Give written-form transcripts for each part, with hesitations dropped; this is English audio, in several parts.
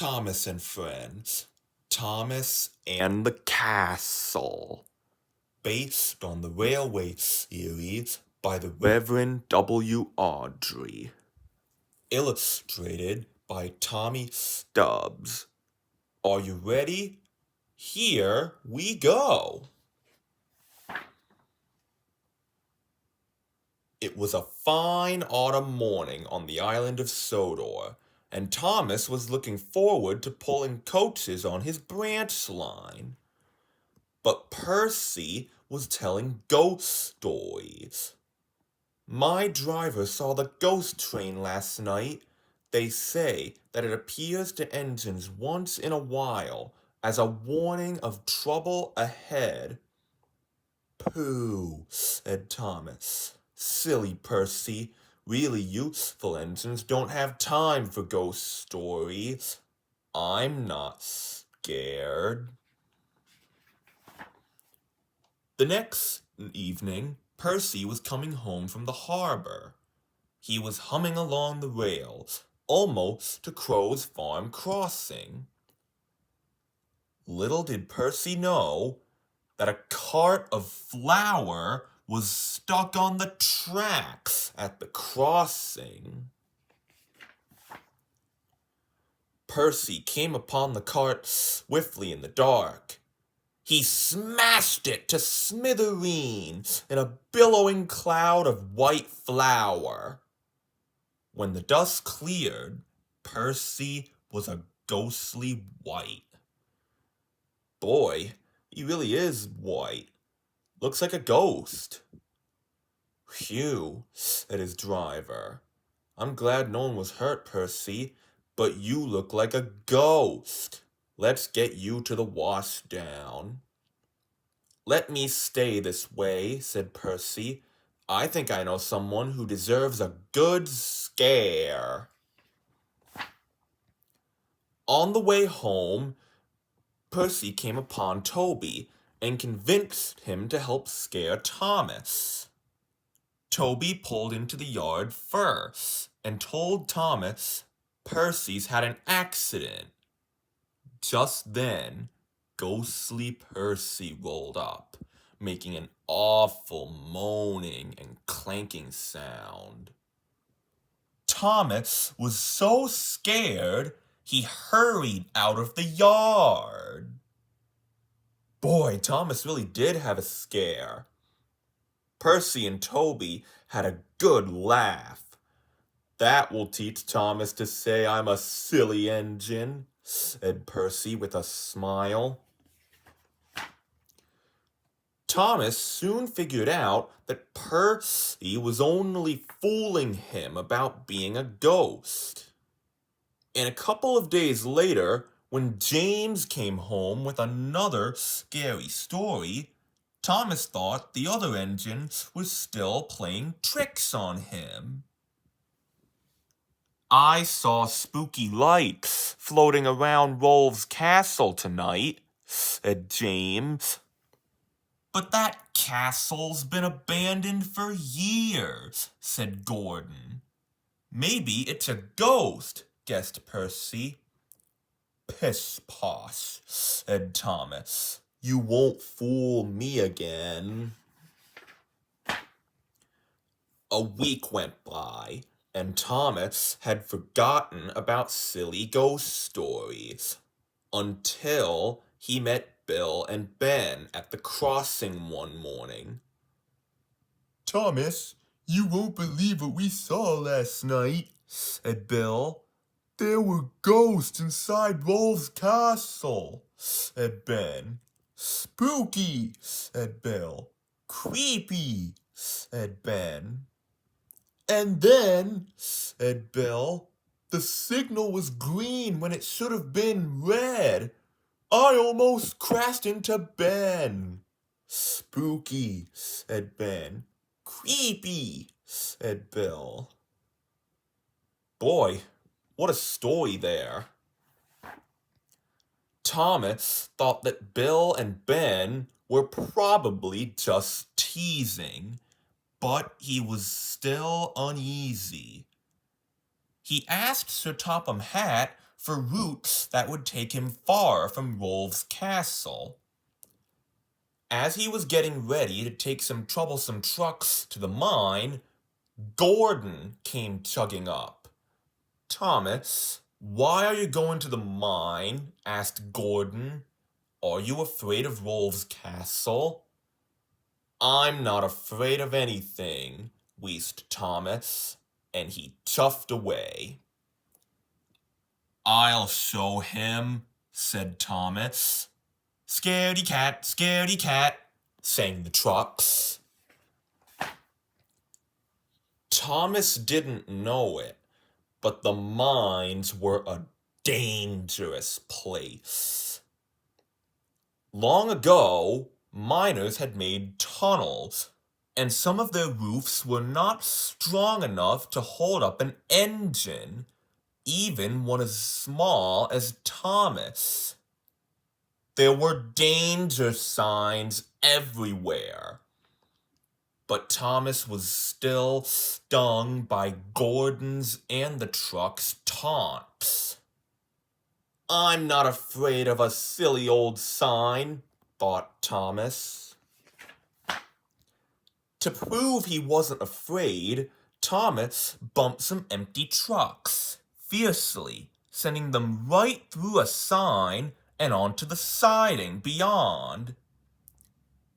Thomas and Friends, Thomas and the Castle, based on the Railway series by the Reverend W. Awdry, illustrated by Tommy Stubbs. Are you ready? Here we go. It was a fine autumn morning on the island of Sodor, and Thomas was looking forward to pulling coaches on his branch line. But Percy was telling ghost stories. My driver saw the ghost train last night. They say that it appears to engines once in a while as a warning of trouble ahead. Pooh, said Thomas. Silly Percy. Really useful engines don't have time for ghost stories. I'm not scared. The next evening, Percy was coming home from the harbor. He was humming along the rails, almost to Crow's Farm crossing. Little did Percy know that a cart of flour was stuck on the tracks at the crossing. Percy came upon the cart swiftly in the dark. He smashed it to smithereens in a billowing cloud of white flour. When the dust cleared, Percy was a ghostly white. Boy, he really is white. Looks like a ghost. Phew, said his driver. I'm glad no one was hurt, Percy, but you look like a ghost. Let's get you to the washdown. Let me stay this way, said Percy. I think I know someone who deserves a good scare. On the way home, Percy came upon Toby and convinced him to help scare Thomas. Toby pulled into the yard first and told Thomas Percy's had an accident. Just then, ghostly Percy rolled up, making an awful moaning and clanking sound. Thomas was so scared, he hurried out of the yard. Boy, Thomas really did have a scare. Percy and Toby had a good laugh. That will teach Thomas to say I'm a silly engine, said Percy with a smile. Thomas soon figured out that Percy was only fooling him about being a ghost. And a couple of days later, when James came home with another scary story, Thomas thought the other engine was still playing tricks on him. I saw spooky lights floating around Rolf's castle tonight, said James. But that castle's been abandoned for years, said Gordon. Maybe it's a ghost, guessed Percy. Piss-posh, said Thomas. You won't fool me again. A week went by, and Thomas had forgotten about silly ghost stories until he met Bill and Ben at the crossing one morning. Thomas, you won't believe what we saw last night, said Bill. There were ghosts inside Rolf's castle, said Ben. Spooky, said Bill. Creepy, said Ben. And then, said Bill, the signal was green when it should have been red. I almost crashed into Ben. Spooky, said Ben. Creepy, said Bill. Boy, what a story there. Thomas thought that Bill and Ben were probably just teasing, but he was still uneasy. He asked Sir Topham Hatt for routes that would take him far from Rolf's castle. As he was getting ready to take some troublesome trucks to the mine, Gordon came chugging up. "Thomas, why are you going to the mine?" asked Gordon. "Are you afraid of Rolf's castle?" "I'm not afraid of anything," wheezed Thomas, and he chuffed away. "I'll show him," said Thomas. "Scaredy cat," sang the trucks. Thomas didn't know it, but the mines were a dangerous place. Long ago, miners had made tunnels, and some of their roofs were not strong enough to hold up an engine, even one as small as Thomas. There were danger signs everywhere. But Thomas was still stung by Gordon's and the truck's taunts. "I'm not afraid of a silly old sign," thought Thomas. To prove he wasn't afraid, Thomas bumped some empty trucks fiercely, sending them right through a sign and onto the siding beyond.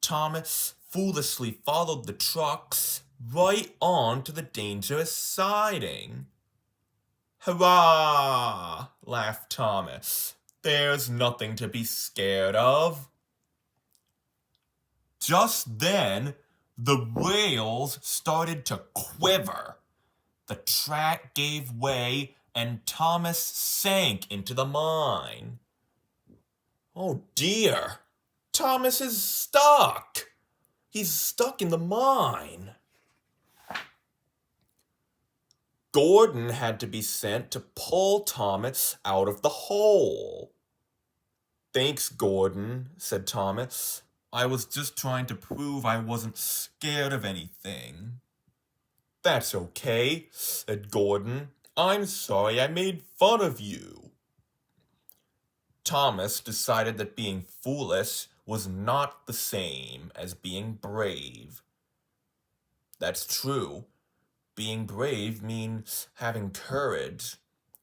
Thomas foolishly followed the trucks right onto the dangerous siding. "Hurrah!" laughed Thomas. "There's nothing to be scared of." Just then, the rails started to quiver. The track gave way, and Thomas sank into the mine. "Oh dear, Thomas is stuck. He's stuck in the mine." Gordon had to be sent to pull Thomas out of the hole. "Thanks, Gordon," said Thomas. "I was just trying to prove I wasn't scared of anything." "That's okay," said Gordon. "I'm sorry I made fun of you." Thomas decided that being foolish was not the same as being brave. That's true. Being brave means having courage,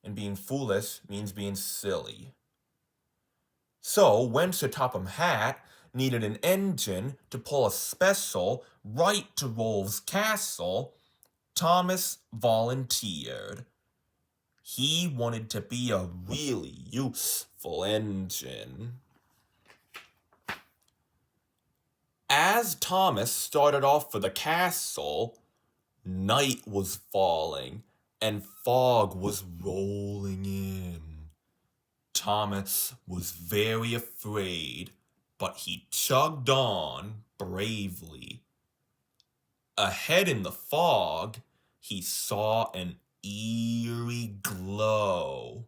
and being foolish means being silly. So, when Sir Topham Hatt needed an engine to pull a special right to Rolf's castle, Thomas volunteered. He wanted to be a really useful engine. As Thomas started off for the castle, night was falling and fog was rolling in. Thomas was very afraid, but he chugged on bravely. Ahead in the fog, he saw an eerie glow.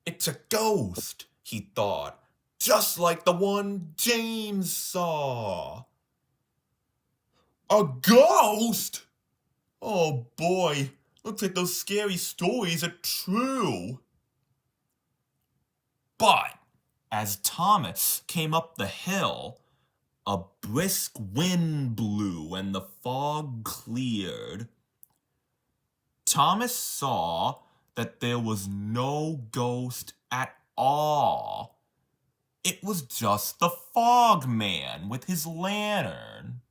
"It's a ghost," he thought, "just like the one James saw." "A ghost? Oh boy, looks like those scary stories are true." But as Thomas came up the hill, a brisk wind blew and the fog cleared. Thomas saw that there was no ghost at all. It was just the fog man with his lantern.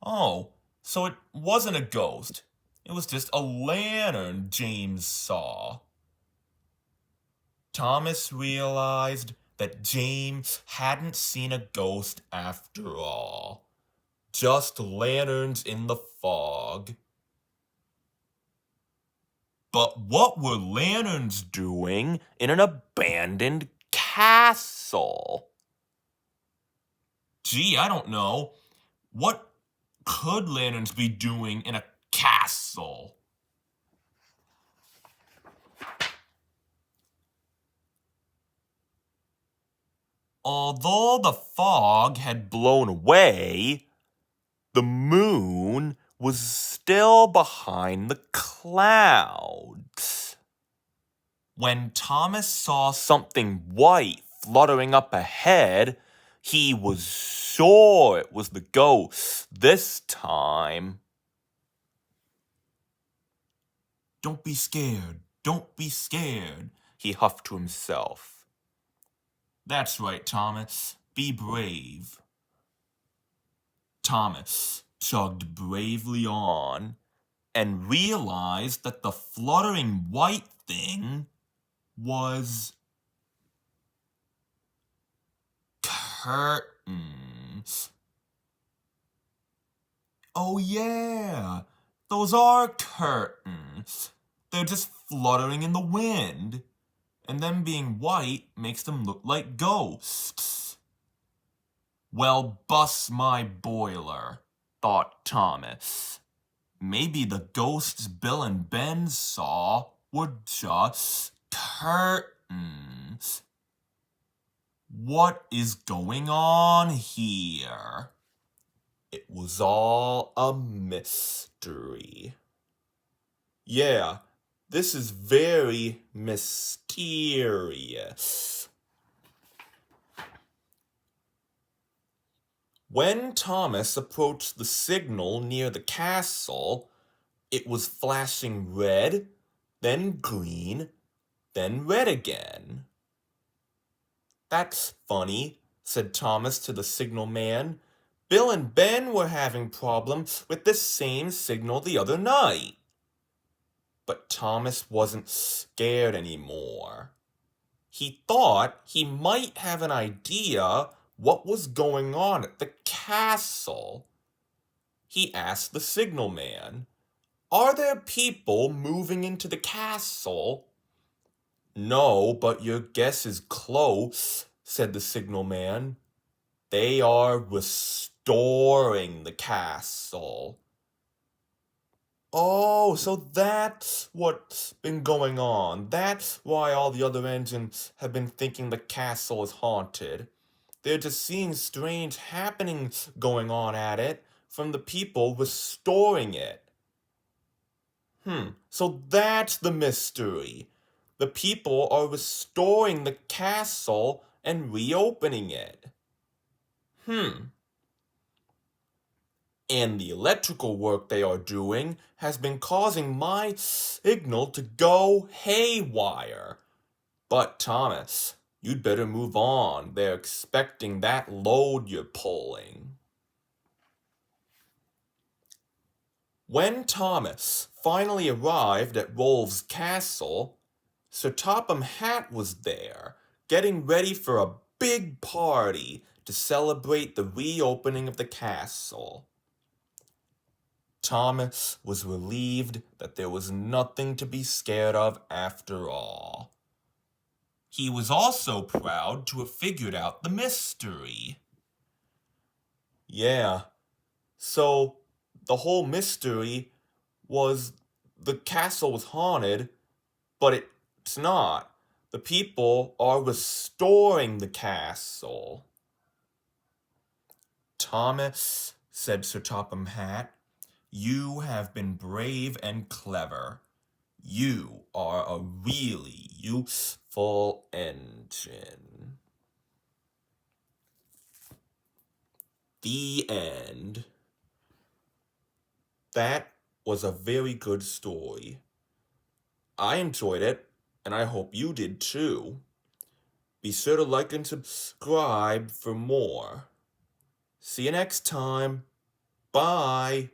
Oh, so it wasn't a ghost. It was just a lantern James saw. Thomas realized that James hadn't seen a ghost after all. Just lanterns in the fog. But what were lanterns doing in an abandoned castle? Gee, I don't know. What could lanterns be doing in a castle? Although the fog had blown away, the moon was still behind the clouds. When Thomas saw something white fluttering up ahead, he was sure it was the ghost this time. Don't be scared, don't be scared, he huffed to himself. That's right, Thomas, be brave. Thomas chugged bravely on and realized that the fluttering white thing was curtains. Oh yeah, those are curtains. They're just fluttering in the wind, and them being white makes them look like ghosts. Well, bust my boiler, thought Thomas. Maybe the ghosts Bill and Ben saw were just curtains. What is going on here? It was all a mystery. Yeah, this is very mysterious. When Thomas approached the signal near the castle, it was flashing red, then green, then red again. That's funny, said Thomas to the signal man. Bill and Ben were having problems with this same signal the other night. But Thomas wasn't scared anymore. He thought he might have an idea what was going on at the castle. He asked the signal man, "Are there people moving into the castle?" "No, but your guess is close," said the signal man. "They are restoring the castle." Oh, so that's what's been going on. That's why all the other engines have been thinking the castle is haunted. They're just seeing strange happenings going on at it from the people restoring it. So that's the mystery. The people are restoring the castle and reopening it. And the electrical work they are doing has been causing my signal to go haywire. But Thomas, you'd better move on. They're expecting that load you're pulling. When Thomas finally arrived at Rolf's castle, Sir Topham Hatt was there, getting ready for a big party to celebrate the reopening of the castle. Thomas was relieved that there was nothing to be scared of after all. He was also proud to have figured out the mystery. Yeah, so the whole mystery was the castle was haunted, but it's not. The people are restoring the castle. "Thomas," said Sir Topham Hatt, "you have been brave and clever. You are a really useful engine." The end. That was a very good story. I enjoyed it, and I hope you did too. Be sure to like and subscribe for more. See you next time. Bye.